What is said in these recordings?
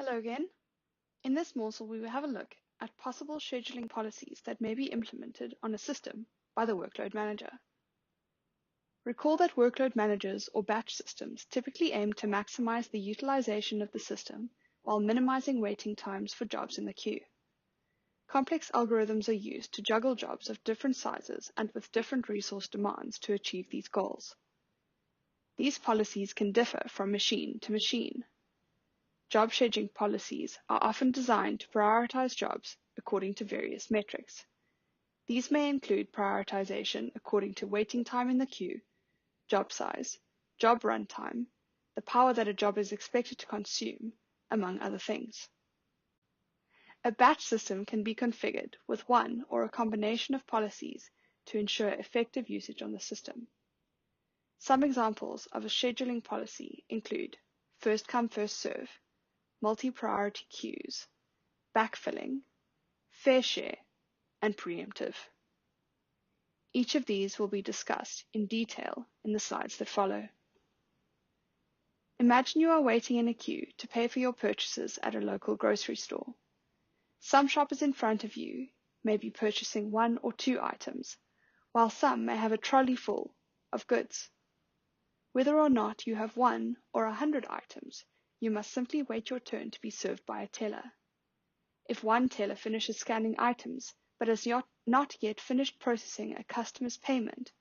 Hello again. In this morsel, we will have a look at possible scheduling policies that may be implemented on a system by the workload manager. Recall that workload managers or batch systems typically aim to maximize the utilization of the system while minimizing waiting times for jobs in the queue. Complex algorithms are used to juggle jobs of different sizes and with different resource demands to achieve these goals. These policies can differ from machine to machine. Job scheduling policies are often designed to prioritize jobs according to various metrics. These may include prioritization according to waiting time in the queue, job size, job runtime, the power that a job is expected to consume, among other things. A batch system can be configured with one or a combination of policies to ensure effective usage on the system. Some examples of a scheduling policy include first come, first serve, multi-priority queues, backfilling, fair share, and preemptive. Each of these will be discussed in detail in the slides that follow. Imagine you are waiting in a queue to pay for your purchases at a local grocery store. Some shoppers in front of you may be purchasing 1 or 2 items, while some may have a trolley full of goods. Whether or not you have 1 or 100 items, you must simply wait your turn to be served by a teller. If one teller finishes scanning items but has not yet finished processing a customer's payment,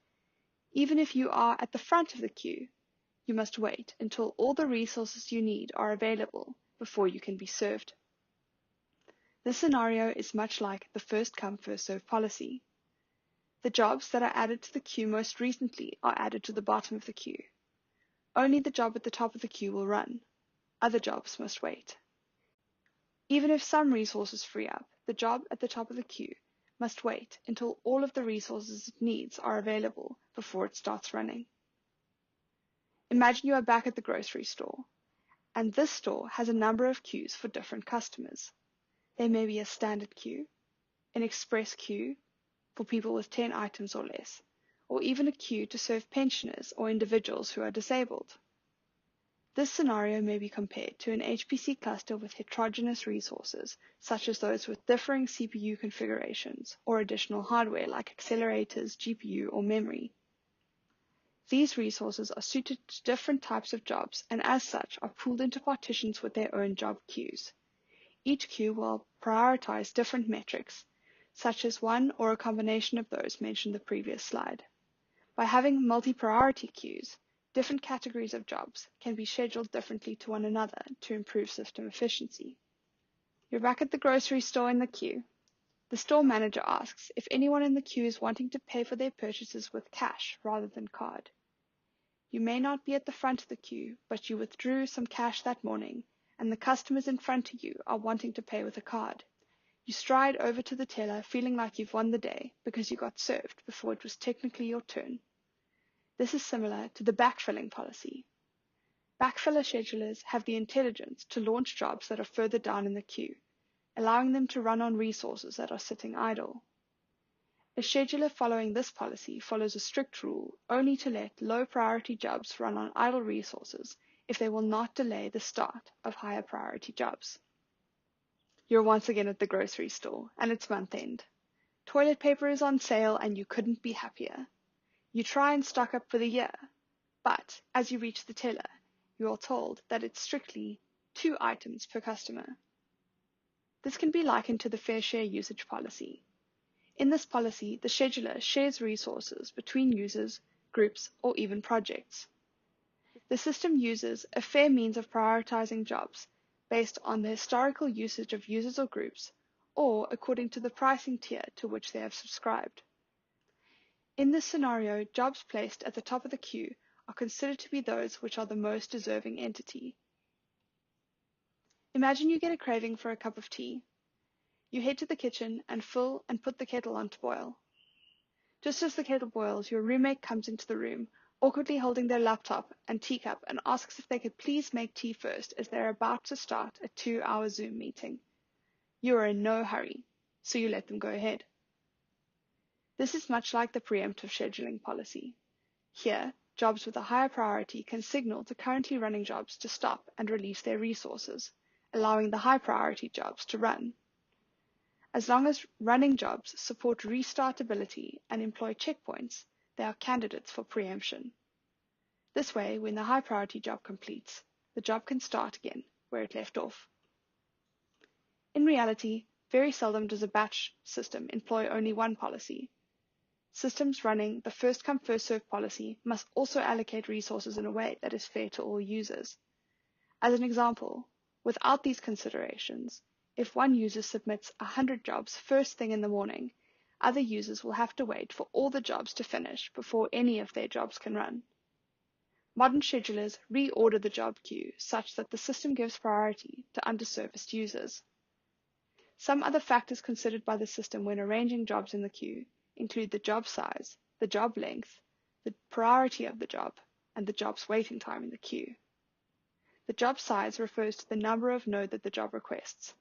even if you are at the front of the queue, you must wait until all the resources you need are available before you can be served. This scenario is much like the first come, first serve policy. The jobs that are added to the queue most recently are added to the bottom of the queue. Only the job at the top of the queue will run. Other jobs must wait. Even if some resources free up, the job at the top of the queue must wait until all of the resources it needs are available before it starts running. Imagine you are back at the grocery store, and this store has a number of queues for different customers. There may be a standard queue, an express queue for people with 10 items or less, or even a queue to serve pensioners or individuals who are disabled. This scenario may be compared to an HPC cluster with heterogeneous resources, such as those with differing CPU configurations or additional hardware like accelerators, GPU, or memory. These resources are suited to different types of jobs and as such are pooled into partitions with their own job queues. Each queue will prioritize different metrics, such as one or a combination of those mentioned in the previous slide. By having multi-priority queues, different categories of jobs can be scheduled differently to one another to improve system efficiency. You're back at the grocery store in the queue. The store manager asks if anyone in the queue is wanting to pay for their purchases with cash rather than card. You may not be at the front of the queue, but you withdrew some cash that morning, and the customers in front of you are wanting to pay with a card. You stride over to the teller feeling like you've won the day because you got served before it was technically your turn. This is similar to the backfilling policy. Backfiller schedulers have the intelligence to launch jobs that are further down in the queue, allowing them to run on resources that are sitting idle. A scheduler following this policy follows a strict rule only to let low priority jobs run on idle resources if they will not delay the start of higher priority jobs. You're once again at the grocery store, and it's month end. Toilet paper is on sale and you couldn't be happier. You try and stock up for the year, but as you reach the teller, you are told that it's strictly 2 items per customer. This can be likened to the fair share usage policy. In this policy, the scheduler shares resources between users, groups, or even projects. The system uses a fair means of prioritizing jobs based on the historical usage of users or groups, or according to the pricing tier to which they have subscribed. In this scenario, jobs placed at the top of the queue are considered to be those which are the most deserving entity. Imagine you get a craving for a cup of tea. You head to the kitchen and fill and put the kettle on to boil. Just as the kettle boils, your roommate comes into the room, awkwardly holding their laptop and teacup, and asks if they could please make tea first as they are about to start a 2-hour Zoom meeting. You are in no hurry, so you let them go ahead. This is much like the preemptive scheduling policy. Here, jobs with a higher priority can signal to currently running jobs to stop and release their resources, allowing the high priority jobs to run. As long as running jobs support restartability and employ checkpoints, they are candidates for preemption. This way, when the high priority job completes, the job can start again where it left off. In reality, very seldom does a batch system employ only one policy. Systems running the first-come, first-served policy must also allocate resources in a way that is fair to all users. As an example, without these considerations, if one user submits 100 jobs first thing in the morning, other users will have to wait for all the jobs to finish before any of their jobs can run. Modern schedulers reorder the job queue such that the system gives priority to underserviced users. Some other factors considered by the system when arranging jobs in the queue include the job size, the job length, the priority of the job, and the job's waiting time in the queue. The job size refers to the number of nodes that the job requests,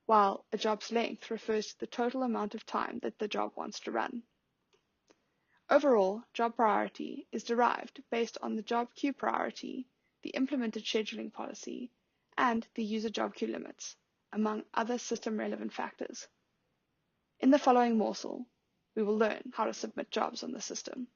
while a job's length refers to the total amount of time that the job wants to run. Overall, job priority is derived based on the job queue priority, the implemented scheduling policy, and the user job queue limits, among other system-relevant factors. In the following morsel, we will learn how to submit jobs on the system.